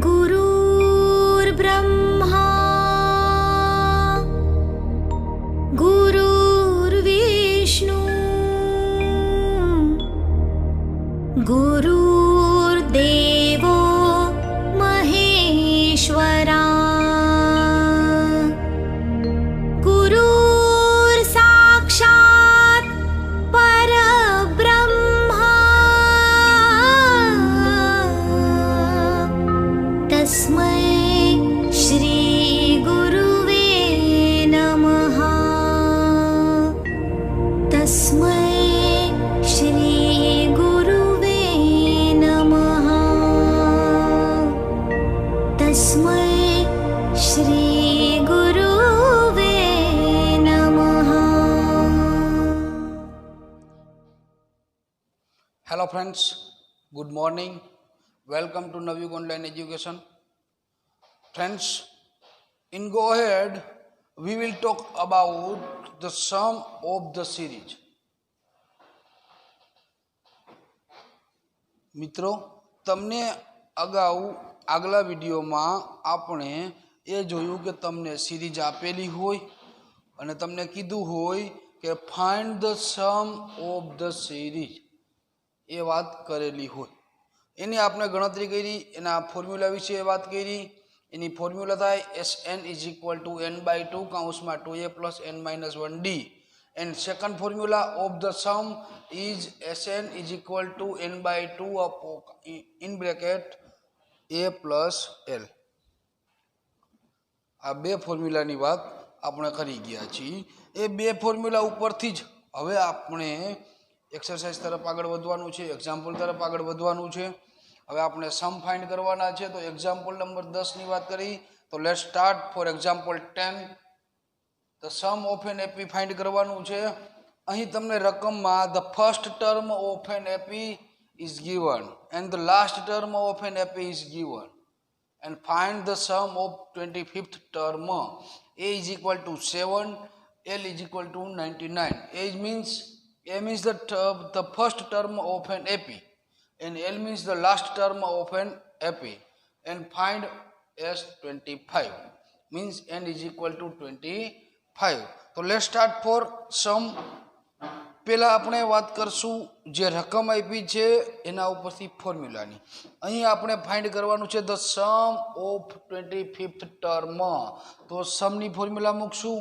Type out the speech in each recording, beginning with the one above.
गुरुर्ब्रह्मा गुरुर्विष्णु गुरुर्देवो महेश्वरा गुरुर्साक्षात् परब्रह्मा तस्मै श्री गुरुवे नमः। तस्मै श्री गुरुवे नमः। तस्मै श्री गुरुवे नमः। Hello friends, good morning. Welcome to Navyug Online Education. Friends, in go ahead, we will talk about the sum of the series. મિત્રો તમને અગાઉ આગલા વિડીયોમાં આપણે એ જોયું કે તમને સિરીઝ આપેલી હોય અને તમને કીધું હોય કે find the sum of the series એ વાત કરેલી હોય એની આપણે ગણતરી કરી એના ફોર્મ્યુલા વિશે વાત કરી એની ફોર્મ્યુલા થાય Sn = n/2 કૌંસમાં 2a + n - 1d and second formula of the sum is Sn = n/2 in bracket a plus l. આ બે ફોર્મ્યુલાની વાત આપણે કરી ગયા છીએ એ બે ફોર્મ્યુલા ઉપરથી જ હવે આપણે એક્સરસાઇઝ તરફ આગળ વધવાનું છે એક્ઝામ્પલ તરફ આગળ વધવાનું છે હવે આપણે સમ ફાઇન્ડ કરવાના છે તો એક્ઝામ્પલ નંબર 10 ની વાત કરી તો let's start for example 10 the sum of an AP find કરવાનું છે અહીં તમને રકમમાં the first term of an AP is given and the last term of an AP is given and find the sum of 25th term. A is equal to 7, L is equal to 99. A means the first term of an AP and L means the last term of an AP and find S25 means N is equal to 25. So let's start for sum. પહેલા આપણે વાત કરશું જે રકમ આપી છે એના ઉપરથી ફોર્મ્યુલાની અહીં આપણે ફાઇન્ડ કરવાનું છે the sum of 25th term તો સમની ફોર્મ્યુલા મૂકશું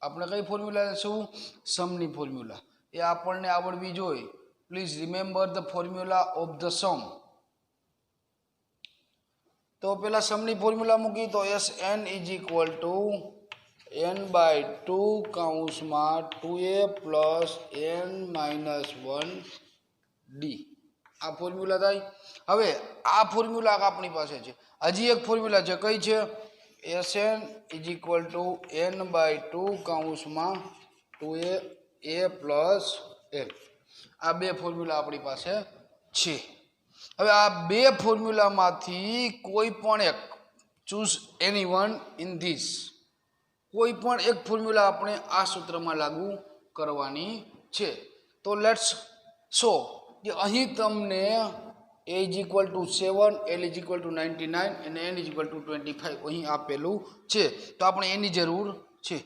આપણે કઈ ફોર્મ્યુલા લેશું સમની ફોર્મ્યુલા એ આપણને આવડવી જોઈએ please remember the formula of the sum તો પહેલા સમની ફોર્મ્યુલા મૂકી તો Sn = n/2 કૌંસમાં 2a + n - 1d આ ફોર્મ્યુલા થાય હવે આ ફોર્મ્યુલા આપણી પાસે છે હજી એક ફોર્મ્યુલા છે કઈ છે Sn = n/2 કૌંસમાં 2a + l આ બે ફોર્મ્યુલા આપણી પાસે છે હવે આ બે ફોર્મ્યુલામાંથી કોઈ પણ એક choose any one in this કોઈ પણ એક ફોર્મ્યુલા આપણે આ સૂત્રમાં લાગુ કરવાની છે તો લેટ્સ શો કે અહીં તમને a = 7 L = 99 અને n = 25 અહીં આપેલું છે તો આપણે એની જરૂર છે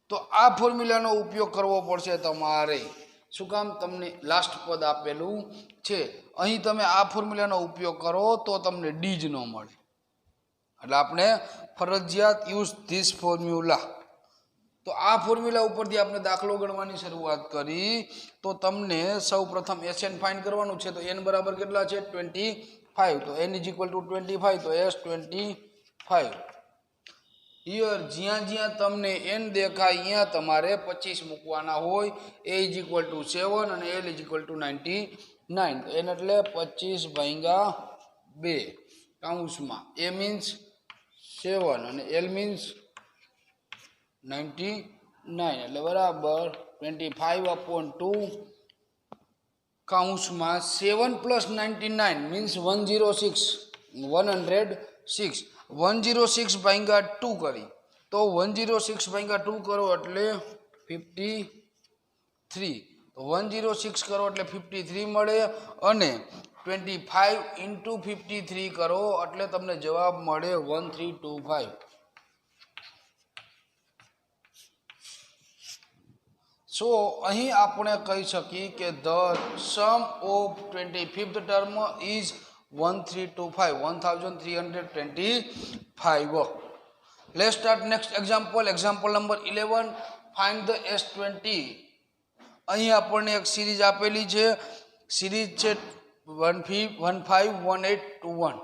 તો આ ફોર્મ્યુલાનો ઉપયોગ કરવો પડશે તમારે શું કામ તમને લાસ્ટ પદ આપેલું છે અહીં તમે આ ફોર્મ્યુલાનો ઉપયોગ કરો તો તમને ડી જ ન મળે એટલે આપણે ફરજિયાત યુઝ ધીસ ફોર્મ્યુલા તો આ ફોર્મ્યુલા ઉપરથી આપણે દાખલો ગણવાની શરૂઆત કરી તો તમને સૌ પ્રથમ Sn ફાઇન્ડ કરવાનું છે તો n બરાબર કેટલા છે 25 તો n = 25 તો S25 હિયર જ્યાં જ્યાં તમને n દેખાય અહીંયા તમારે 25 મૂકવાના હોય a = 7 અને L = 99 તો n એટલે 25/2 કાઉન્સમાં એ મીન્સ 7 અને એલ મીન્સ 99 એટલે બરાબર 25/2 કાઉન્સમાં 7 + 99 મીન્સ 106 106 ભાગ્યા 2 કરી તો 106 ભાગ્યા 2 કરો એટલે 53 તો 106 કરો એટલે 53 મળે અને 25 × 53 કરો એટલે તમને જવાબ મળે 1325. સો અહીં આપણે કહી શકીએ કે the sum of 25th term is 1325. Let's start next example. Example number 11. Find the S20. અહીં આપણને એક સિરીઝ આપેલી છે. સિરીઝ છે 151821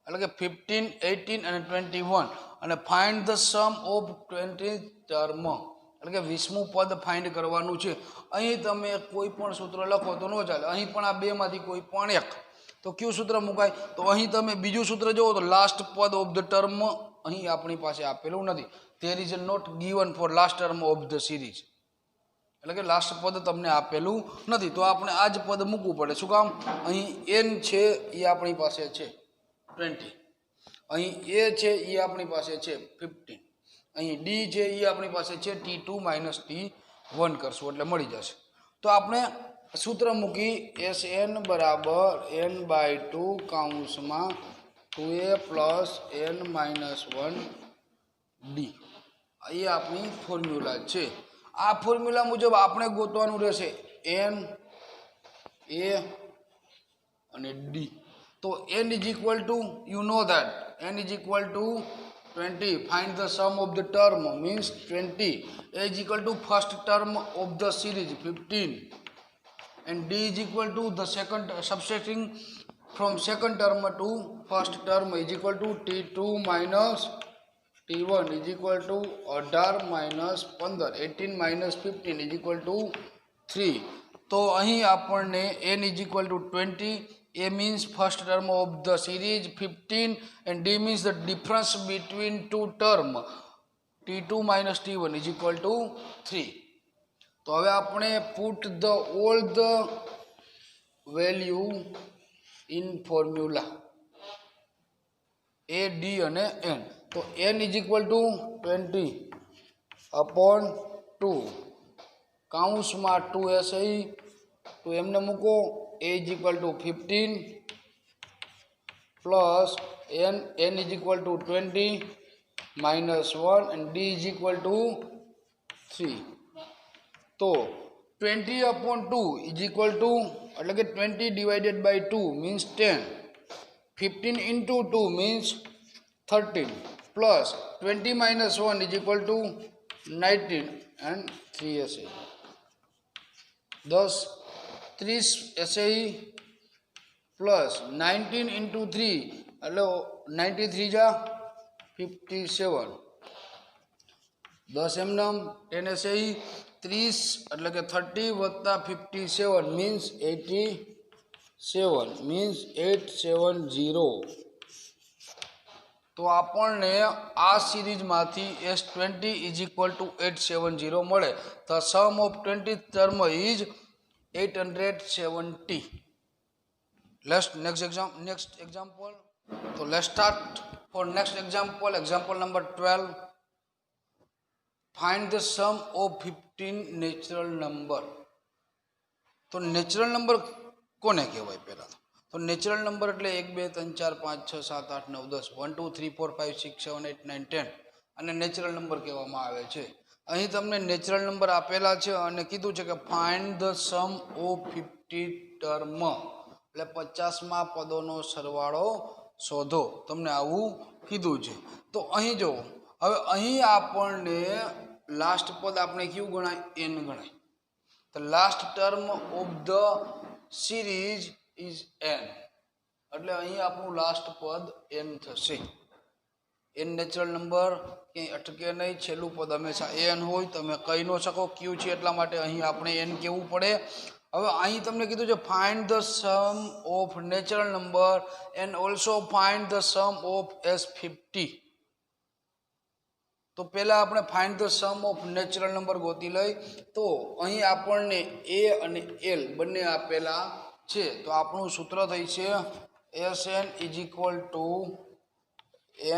એટલે કે 15, 18 અને 21 અને find the sum of 20th term એટલે કે 20મું પદ ફાઇન્ડ કરવાનું છે. અહીં તમે કોઈ પણ સૂત્ર લખો તો ન ચાલે. અહીં પણ આ બેમાંથી કોઈ પણ એક તો કયું સૂત્ર મુકાય? તો અહીં તમે બીજું સૂત્ર જુઓ તો લાસ્ટ પદ ઓફ ધ ટર્મ અહીં આપણી પાસે આપેલું નથી. There is not given for last term of the series એટલે કે લાસ્ટ પદ તમને આપેલું નથી તો આપણે આ જ પદ મૂકવું પડે. શું કામ? અહીં એન છે એ આપણી પાસે છે 20, અહીં એ છે એ આપણી પાસે છે 15, અહીં ડી છે એ આપણી પાસે છે T2 - T1 કરશું એટલે મળી જશે. તો આપણે સૂત્ર મૂકી SN = n/2 કાઉન્સમાં 2a + n - 1d એ આપણી ફોર્મ્યુલા છે. આ ફોર્મ્યુલા મુજબ આપણે ગોતવાનું રહેશે n, a અને d. તો n = you know that n = 20. Find the sum of the term means 20. A = first term of the series 15 and d = the second, subtracting from second term to first term is equal to T2 - T1 is equal to 18 - 15, 18 - 15 is equal to 3. તો અહીં આપણને n = 20, a means first term of the series 15 and d means the difference between two term T2 - T1 is equal to 3. તો હવે આપણે put the all the value in formula a, d અને n. તો n = 20/2 કાઉન્સમાં 2 SI તો એમને મૂકો. a = 15 plus n = 20 - 1 and d = 3. તો 20/2 એટલે કે 20/2 means 10, 15 × 2 means 13 plus 20 - 1 = 19 and 3 SI 10 30 SI plus 19 × 3 એટલે 93 જા 57 10 એમનામ 10 SI 30 એટલે કે 30 + 57 means 87 means 870. તો આપણને આ સિરીઝમાંથી S20 = 870 મળે. The sum of 20th term is 870. Next example. So let's start for next example. Example number 12. Find the sum of 15 natural number. તો natural number કોને કહેવાય? પહેલા તો નેચરલ નંબર એટલે 1 2 3 4 5 6 7 8 9 10 1 2 3 4 5 6 7 8 9 10 અને નેચરલ નંબર કહેવામાં આવે છે. અહીં તમને નેચરલ નંબર આપેલા છે અને કીધું છે કે find the sum of 50 term એટલે 50માં પદોનો સરવાળો શોધો. તમને આવું કીધું છે. તો અહીં જુઓ, હવે અહીં આપણને લાસ્ટ પદ આપણે કયું ગણાય? n ગણાય. The last term of the series is n. એટલે અહીં આપણું લાસ્ટ પદ n થશે. n નેચરલ નંબર ક્યાંય અટકે નહીં. છેલ્લું પદ હંમેશા n હોય. તમે કહી ન શકો ક્યુ છે એટલા માટે અહીં આપણે n કહેવું પડે. હવે અહીં તમને કીધું છે find the sum of natural number and also find the sum of S50. તો પહેલાં આપણે find the sum of natural number ગોતી લઈ. તો અહીં આપણને A અને L બંને આપેલા છે. તો આપણું સૂત્ર થઈ છે SN is equal two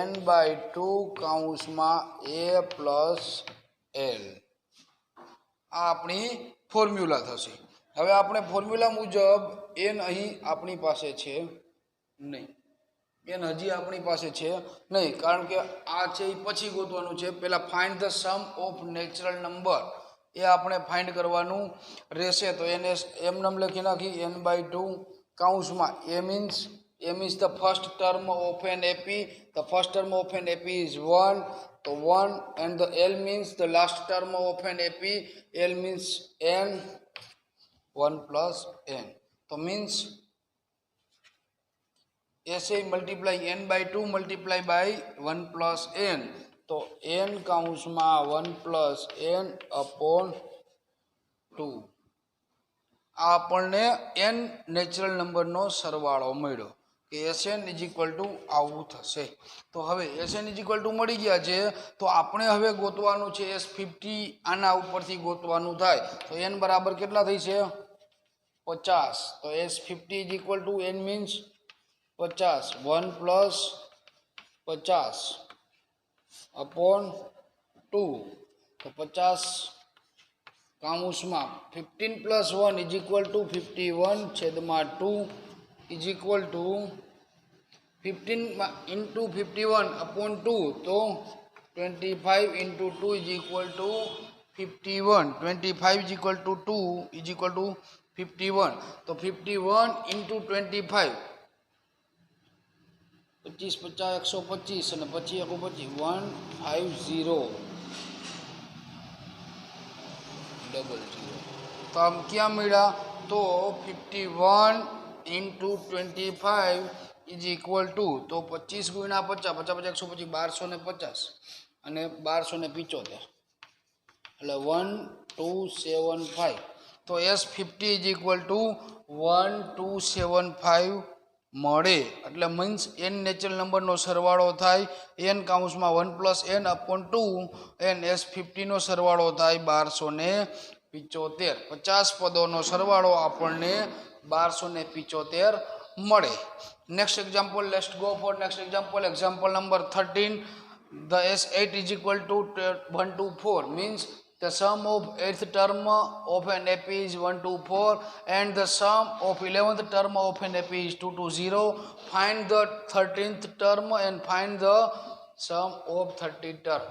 n/2 કૌંસમાં A પ્લસ L. આ આપણી ફોર્મ્યુલા થશે. હવે આપણે ફોર્મ્યુલા મુજબ n અહીં આપણી પાસે છે નહીં. n હજી આપણી પાસે છે નહીં, કારણ કે આ છે એ પછી ગોતવાનું છે. પહેલાં find the sum of natural number એ આપણે ફાઇન્ડ કરવાનું રહેશે. તો એને એમ નામ લખી નાખી n/2 કૌંસમાં A means the first term of an AP. The first term of an AP is 1. So 1, and the L means the last term of an AP. L means n. 1 plus n. So means SA multiply n/2 multiply by 1 plus n. તો n કૌંસમાં 1 plus n upon 2. આ આપણને n natural નંબરનો સરવાળો મળ્યો કે SN is equal two આવું થશે. તો હવે SN ઇઝ ઇક્વલ ટુ મળી ગયા છે. તો આપણે હવે ગોતવાનું છે S50. આના ઉપરથી ગોતવાનું થાય તો n બરાબર કેટલા થઈ છે 50. તો S50 is equal to n means 50. 1 plus 50 upon 2. તો 50 કૌંસમાં 15 પ્લસ 1 ઇઝ ઇક્વલ ટુ 51 છેદમાં 2 is equal two 15 into 51 upon 2. તો 25 into 2 is equal two 51. 25 is equal two 2 is equal two 51. તો 51 ઇન્ટુ 25 25 50 125 અને પછી 150 તો આમ ક્યાં મળ્યા? તો 51 ઇન્ટુ 25 ઇઝ ઇક્વલ ટુ, તો 25 ગુણ્યા 50 50 50 125 અને 1275 એટલે 1275. તો S50 ઇઝ ઇક્વલ ટુ 1275 મળે. એટલે મીન્સ n નેચરલ નંબરનો સરવાળો થાય n કૌંસમાં 1 પ્લસ n અપોન 2 n S50નો સરવાળો થાય 1275. 50 પદોનો સરવાળો આપણને 1275 મળે. Next example, let's go for next example. Example number 13. The S8 is equal to 1 to 4 means the sum of 8th term of an AP is 1 to 4 and the sum of 11th term of an AP is 2 to 0. Find the 13th term and find the sum of 30th term.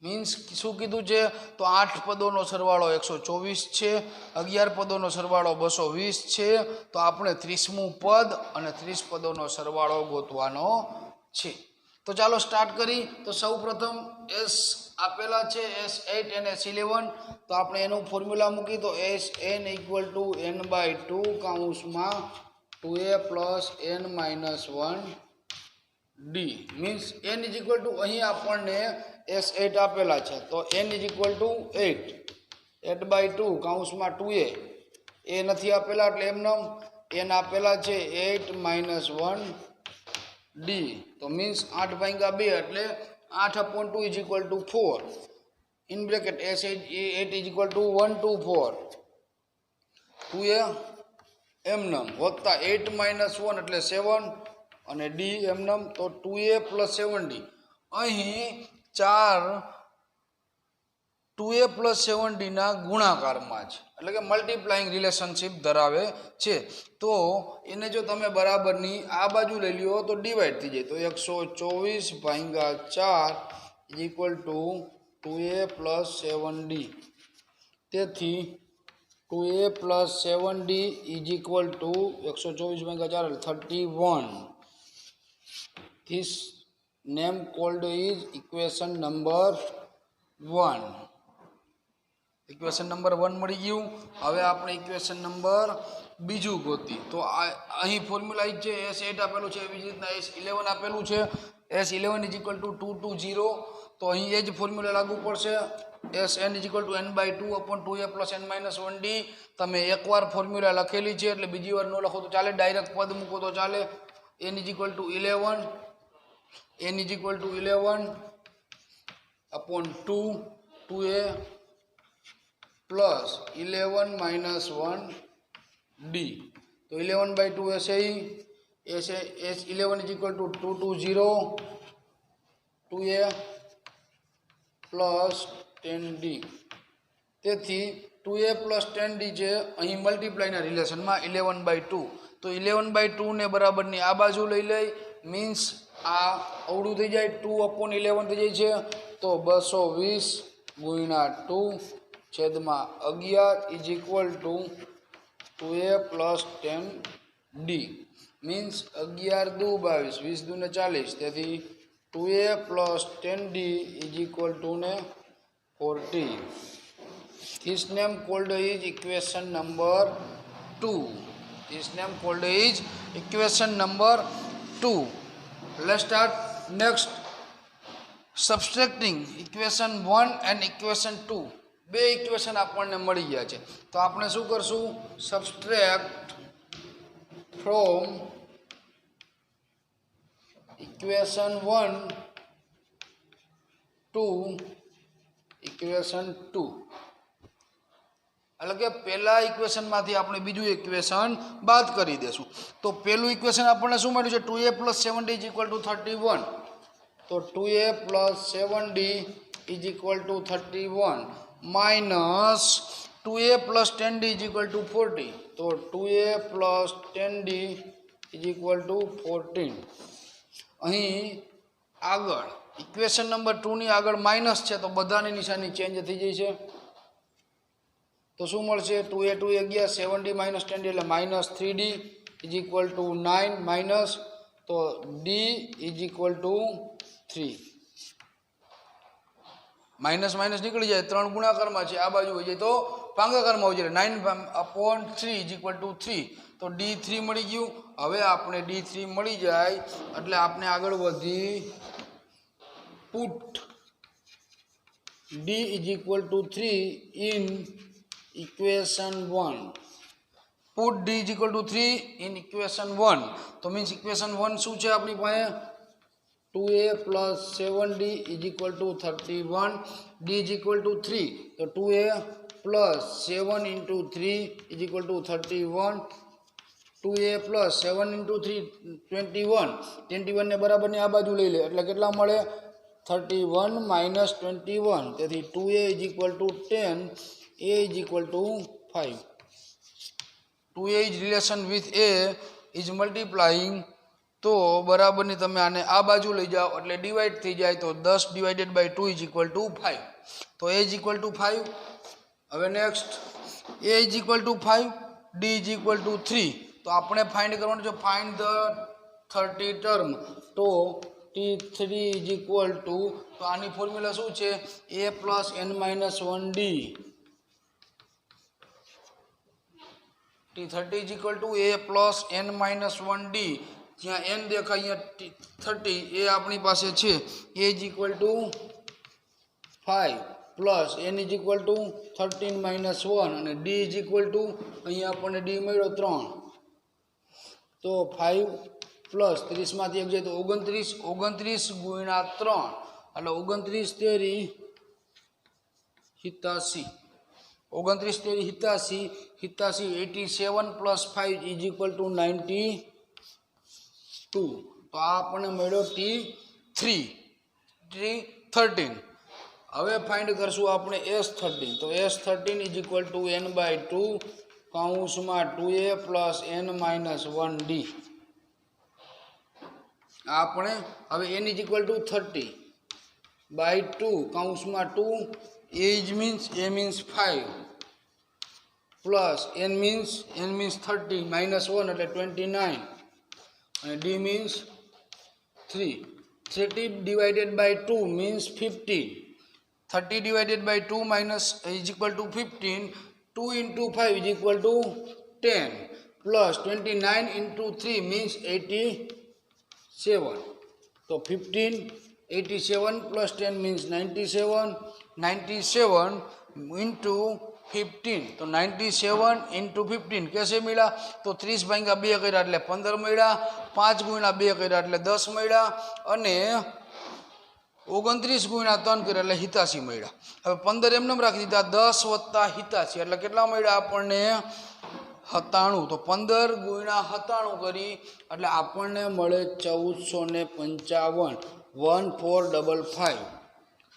Means શું કીધું છે? તો 8 પદોનો સરવાળો 124 છે, 11 પદોનો સરવાળો 220 છે. તો આપણે 30મું પદ અને 30 પદોનો સરવાળો ગોતવાનો છે. તો ચાલો સ્ટાર્ટ કરી. તો સૌ પ્રથમ S આપેલા છે S8 અને S11. તો આપણે એનું ફોર્મ્યુલા મૂકી. તો SN ઇક્વલ ટુ n/2 કૌંસમાં 2a plus n minus 1d means n is equal two અહીં આપણને S8 આપેલા છે. તો n ઇઝ ઇક્વલ ટુ 8/2 કૌંસમાં 2a. એ નથી આપેલા એટલે એમને n આપેલા છે 8 માઇનસ 1d. તો મીન્સ 8/2 એટલે 8/2 is equal two 4. In bracket S8 is equal two 1 to 4 2a એમનમ વત્તા 8 માઇનસ 1 એટલે 7 અને d એમનમ. તો 2a પ્લસ 7d. અહીં 2a પ્લસ 7d ના ગુણાકારમાં છે, એટલે કે મલ્ટીપ્લાઇંગ રિલેશનશિપ ધરાવે છે. તો એને જો તમે બરાબરની આ બાજુ લઈ લ્યો તો ડિવાઈડ થઈ જાય. તો 124/4 is equal two 2a plus 7d. તેથી 2a plus 7d is equal two 124/4 31. This name called is equation number 1. Equation number 1 મળી ગયું. હવે આપણે ઇક્વેશન નંબર બીજું ગોતી. તો અહીં ફોર્મ્યુલા જ છે S8 આપેલું છે, એવી જ રીતના S11 આપેલું છે. S11 is equal two 2 to 0. તો અહીં એ જ ફોર્મ્યુલા લાગુ પડશે S N is equal to N by 2 upon 2a plus n minus 1d. તમે એકવાર ફોર્મ્યુલા લખેલી છે એટલે બીજી વાર ન લખો તો ચાલે, ડાયરેક્ટ પદ મૂકો તો ચાલે. n is equal two 11 upon 2a plus 11 minus 1d. તો 11 બાય 2 ऐसे ही ऐसे 11 is equal to 220 2a plus 10d. તેથી 2a પ્લસ 10d છે અહીં મલ્ટીપ્લાયના રિલેશનમાં 11 બાય 2. તો 11 બાય 2 ને બરાબરની આ બાજુ લઈ લઈ, મીન્સ આ અવળું થઈ જાય, 2 અપોન 11 થઈ જાય છે. તો 220 ગુણ્યા 2 છેદમાં 11 is equal two 2a plus 10d. Means 11 દુ 22, 20 દુ ને 40. તેથી 2a plus 10d is equal two ને 40. This name called is equation number 2. This name called is equation number 2. Let's start next subtracting equation 1 and equation 2. બે equation આપણને મળી ગયા છે તો આપણે શું કરશું, સબસ્ટ્રેક્ટ ફ્રોમ ઇક્વેશન 1 ટુ ઇક્વેશન 2. એટલે કે પહેલા ઇક્વેશનમાંથી આપણે બીજું ઇક્વેશન બાદ કરી દેશું. તો પહેલું ઇક્વેશન આપણને શું મળ્યું છે, 2a plus 7d is equal two 31. તો 2a plus 7d is equal two 31 minus 2a plus 10d is equal two 40. તો 2a plus 10d is equal two 14. અહીં આગળ ઇક્વેશન નંબર 2 ની આગળ માઇનસ છે તો બધાની નિશાની ચેન્જ થઈ જાય છે. તો શું મળશે, 2a 2 11, 7d માઇનસ 10d એટલે minus 3d is equal two 9 minus. તો d is equal to 3. Minus minus નીકળી જાય, 3 ગુણાકારમાં છે, આ બાજુ હોય જાય તો ભાગાકારમાં હોય જાય. 9 અપોન 3 ઇઝ ઇક્વલ ટુ 3. તો d3 મળી ગયું. હવે આપણે d3 મળી જાય એટલે આપણે આગળ વધી put d is equal to 3 in equation 1. Put d is equal to 3 in equation 1. તો મીન્સ ઇક્વેશન 1 શું છે આપણી પાસે, 2a plus 7d is equal to 31. d is equal to 3. तो 2a plus 7 into 3 is equal to 31. 2a plus 7 into 3 21. 21 ને બરાબરની આ બાજુ લઈ લે એટલે કેટલા મળે, 31 minus 21. તેથી 2a is equal to 10. a is equal to 5. 2a is relation with a is multiplying. તો બરાબરની તમે આને આ બાજુ લઈ જાઓ એટલે ડિવાઈડ થઈ જાય. તો 10 divided by 2 is equal to 5. તો a ઇઝ ઇક્વલ ટુ 5. હવે next a is equal to 5, d is equal to 3. તો આપણે ફાઇન્ડ કરવાનું છે, ફાઇન્ડ ધ 30 ટર્મ. તો t3 ઇઝ ઇક્વલ ટુ, તો આની ફોર્મ્યુલા શું છે, a plus n minus 1d. t30 is equal two a plus n minus 1d. જ્યાં n દેખાય અહીંયા 30 એ આપણી પાસે છે. a is equal to 5 plus n is equal two 13 minus 1 અને d ઇઝ ઇક્વલ ટુ અહીંયા આપણને d મળ્યો 3. તો 5 પ્લસ 30 માંથી 1 જાય તો 29. 29 ગુણ્યા 3 એટલે 29 તેરી 87. 29 તેરી 87. 87 પ્લસ 5 ઇઝ ઇક્વલ ટુ 92. તો આ આપણને મળ્યો T13. હવે ફાઇન્ડ કરશું આપણે S13. તો S13 is equal to n by 2 કૌંસમાં 2a plus n minus 1d. આપણે હવે n is equal to 30 by 2 કૌંસમાં 2 a means 5 plus n means 30 minus 1 એટલે 29 અને d means 3. 30 divided by 2 means 15. 30 divided by 2 minus is equal to 15. 2 into 5 is equal to 10 plus 29 into 3 means 87. So 15 87 plus 10 means 97, 97 into 15 तो 97 into 15 कैसे मिला तो 30 भाग्या 2 कर्या एटले 15 मळ्या 5 गुण્યા 2 कर्या एटले 10 मळ्या अने 29 गुण્યા 3 કર્યા એટલે 87 મળ્યા। હવે 15 એમને રાખી દીધા 10 વત્તા 87 એટલે કેટલા મળ્યા આપણને 97। તો 15 ગુણ્યા 97 કરી એટલે આપણને મળે 1455 1455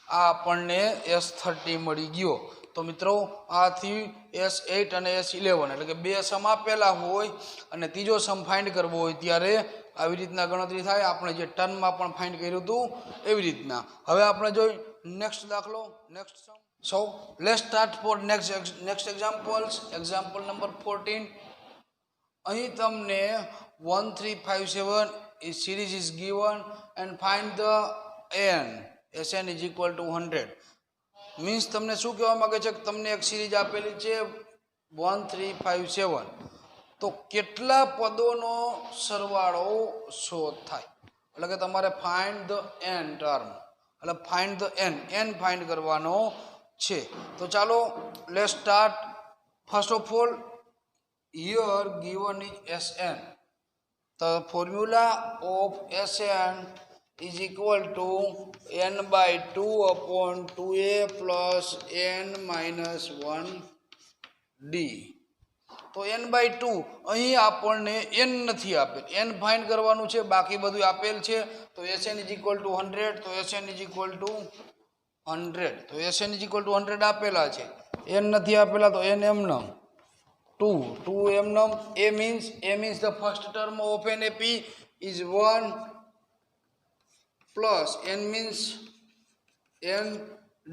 આ આપણને S30 મળી ગયો। તો મિત્રો આથી S8 અને S11 એટલે કે બે સમ આપેલા હોય અને ત્રીજો સમ ફાઇન્ડ કરવો હોય ત્યારે આવી રીતના ગણતરી થાય। આપણે જે ટર્મમાં પણ ફાઇન્ડ કર્યું હતું એવી રીતના। હવે આપણે જોઈ નેક્સ્ટ દાખલો next sum. So let's start for next examples. Example number 14 અહીં તમને 1357 is series is given and find the n Sn is equal to 100 means तमने शू कहवा मांगे छे कि तमने एक सीरीज आपेली छे 1357 तो केटला पदोनो सरवाळो शोध थाय એટલે કે તમારે ફાઇન્ડ ધ n ટર્મ એટલે ફાઇન્ડ ધ n ફાઇન્ડ કરવાનો છે। તો ચાલો let's start. First of all here given is Sn the formula of Sn is equal to n by 2 upon 2a plus n minus 1d। तो n by 2 અહીં આપણને n નથી આપેલ n find કરવાનું છે બાકી બધું આપેલ છે। તો Sn is equal to 100 તો Sn is equal to 100 તો Sn is equal to 100 આપેલા છે n નથી આપેલા તો n એમનેમ 2 એમનેમ a means the first term of NAP is 1 plus n means n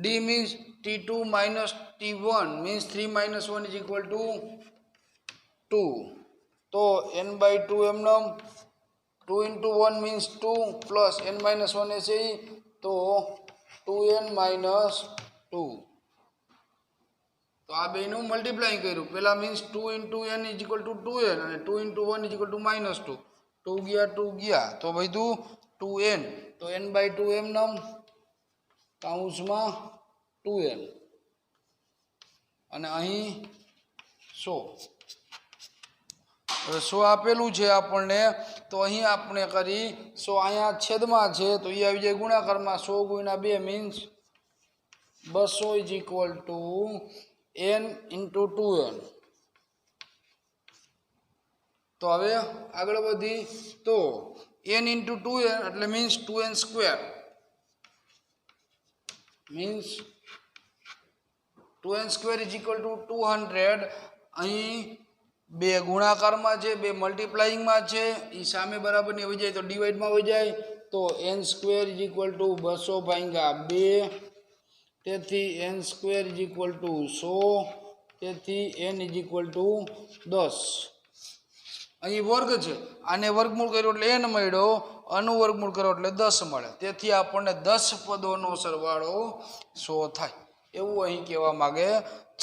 d means t2 minus t1 means 3 minus 1 is equal to 2 तो n by 2 एमनम 2 into 1 means 2 plus n minus 1 ऐसे ही तो 2n minus 2 तो आ बेनु multiplying कर्યું पहला means 2 into n is equal to 2n અને 2 into 1 is equal to minus 2 2 ગયા तो બધું 2n तो n by 2 એમનમ કાઉન્સમાં 2n અને અહીં 100 100 આપેલું છે આપણને તો અહીં આપણે કરી 100 અહીંયા છેદમાં છે તો એ આવી જાય ગુણાકારમાં 100 ગુણ્યા 2 means 200 is equal to n into 2n। તો હવે આગળ વધી તો n ઇન્ટુ 2n એટલે means 2n square means 2n square is equal to 200 अहीं बे गुणाकार में है बे मल्टीप्लाइंग में है ई सामे बराबर नहीं हो जाए तो डिवाइड में हो जाए तो n square is equal to 200 भाग्या 2 तेथी n square is equal to 100 तेथी n इज इक्वल टू 10 અહીં વર્ગ છે આને વર્ગમૂળ કર્યો એટલે n મળ્યો આનું વર્ગમૂળ કર્યો એટલે 10 મળે તેથી આપણને 10 પદોનો સરવાળો 100 થાય એવું અહીં કહેવા માંગે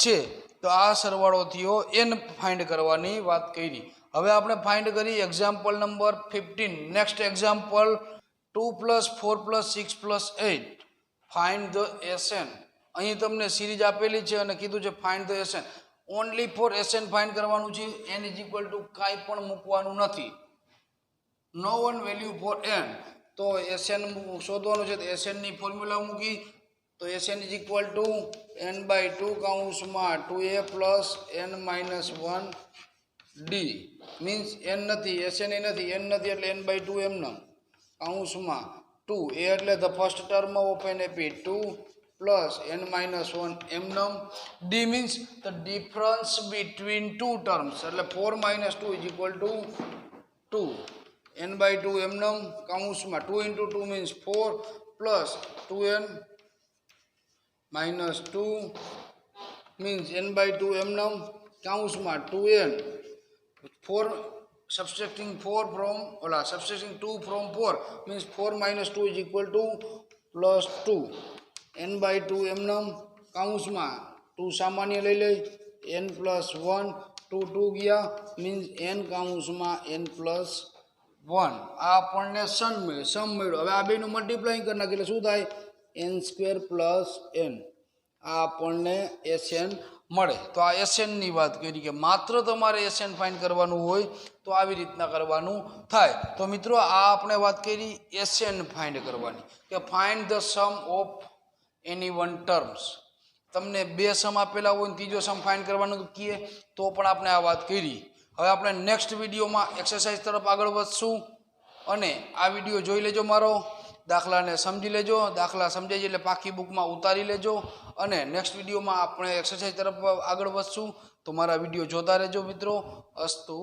છે। તો આ સરવાળો થયો n ફાઇન્ડ કરવાની વાત કરી। હવે આપણે ફાઇન્ડ કરી example number 15 next example 2 + 4 + 6 + 8 find the Sn। અહીં તમને સિરીઝ આપેલી છે અને કીધું છે find the Sn only for Sn find करवानुं छे n इज इक्वल टू काई पण मूकवानुं नथी नो वन वेल्यू फॉर n तो Sn शोधवानुं छे तो Sn नी फॉर्म्युला मूकी तो Sn is equal to n by 2 काउंसमां 2a plus n minus 1 d means n नथी Sn ए नथी n नथी एटले n by 2 एमनम काउंसमां 2 a एटले the first term of NAP 2 plus n minus 1 एमनम d means the difference between two terms એટલે 4 minus 2 is equal to 2 n by 2 एमनम काउंसमां 2 into 2 means 4 plus 2n minus 2 means n by 2 एमनम काउंसमां 2n 4 subtracting 4 from subtracting 2 from 4 means 4 minus 2 is equal to plus 2 n by 2 एमनम काउंसमां 2 सामान्य लई ले n plus 1 2 2 गया मीन्स n काउंसमां n plus 1 આ આપણને સમ મળ્યો. હવે આ બેનું મલ્ટીપ્લાઇંગ કરી નાખીએ એટલે શું થાય n² પ્લસ n. આ આપણને SN મળે. તો આ SNની વાત કરી કે માત્ર તમારે SN ફાઇન્ડ કરવાનું હોય તો આવી રીતના કરવાનું થાય. તો મિત્રો આ આપણે વાત કરી SN ફાઇન્ડ કરવાની કે find the sum of any one terms. તમને બે સમ આપેલા હોય ને ત્રીજો સમ ફાઇન્ડ કરવાનું કહીએ તો પણ આપણે આ વાત કરી. હવે આપણે નેક્સ્ટ વિડીયોમાં એક્સરસાઇઝ તરફ આગળ વધશું અને આ વિડીયો જોઈ લેજો, મારો દાખલાને સમજી લેજો. દાખલા સમજાઈ જાય એટલે પાકી બુકમાં ઉતારી લેજો અને નેક્સ્ટ વિડીયોમાં આપણે એક્સરસાઇઝ તરફ આગળ વધશું. તો મારા વિડીયો જોતા રહેજો મિત્રો. અસ્તુ.